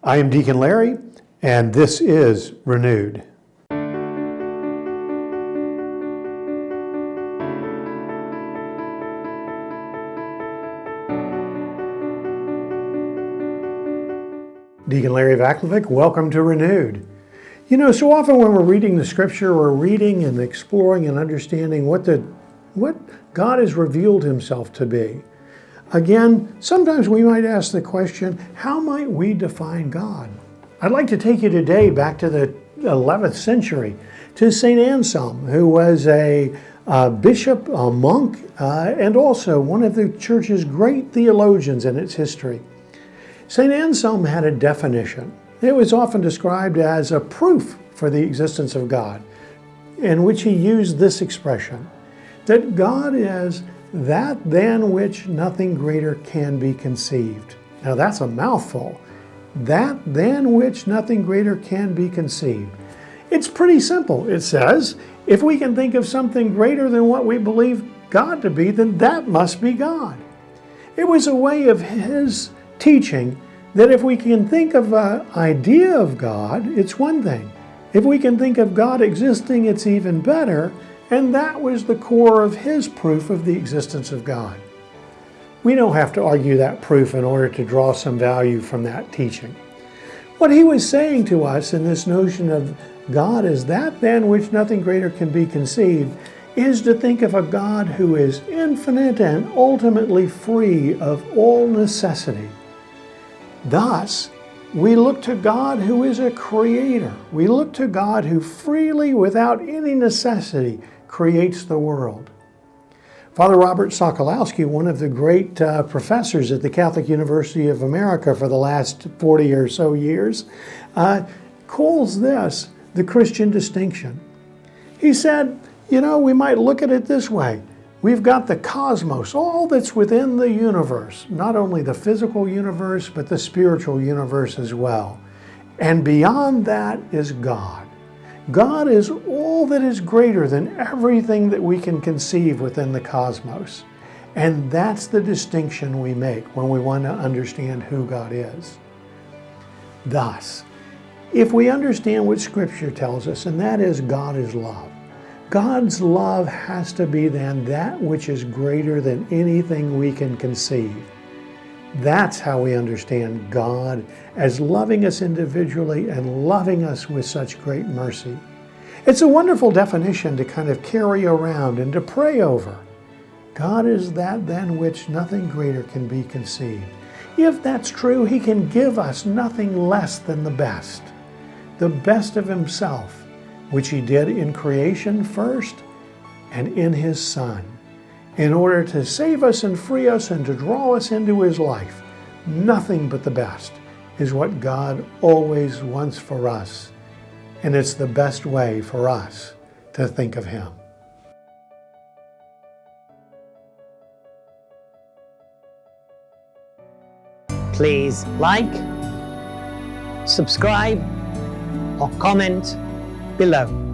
I am Deacon Larry, and this is Renewed. Deacon Larry Vaclavik, welcome to Renewed. You know, so often when we're reading the scripture, we're reading and exploring and understanding what God has revealed himself to be. Again, sometimes we might ask the question, how might we define God? I'd like to take you today back to the 11th century, to St. Anselm, who was a bishop, a monk, and also one of the church's great theologians in its history. St. Anselm had a definition. It was often described as a proof for the existence of God, in which he used this expression, that God is that than which nothing greater can be conceived. Now that's a mouthful. That than which nothing greater can be conceived. It's pretty simple. It says, if we can think of something greater than what we believe God to be, then that must be God. It was a way of his teaching that if we can think of an idea of God, it's one thing. If we can think of God existing, it's even better. And that was the core of his proof of the existence of God. We don't have to argue that proof in order to draw some value from that teaching. What he was saying to us in this notion of God is that than which nothing greater can be conceived is to think of a God who is infinite and ultimately free of all necessity. Thus, we look to God who is a creator. We look to God who freely, without any necessity, creates the world. Father Robert Sokolowski, one of the great professors at the Catholic University of America for the last 40 or so years, calls this the Christian distinction. He said, you know, we might look at it this way. We've got the cosmos, all that's within the universe, not only the physical universe, but the spiritual universe as well. And beyond that is God. God is all that is greater than everything that we can conceive within the cosmos. And that's the distinction we make when we want to understand who God is. Thus, if we understand what Scripture tells us, and that is God is love, God's love has to be then that which is greater than anything we can conceive. That's how we understand God as loving us individually and loving us with such great mercy. It's a wonderful definition to kind of carry around and to pray over. God is that than which nothing greater can be conceived. If that's true, he can give us nothing less than the best of himself, which he did in creation first and in his Son, in order to save us and free us and to draw us into his life. Nothing but the best is what God always wants for us, and it's the best way for us to think of him. Please like, subscribe, or comment below.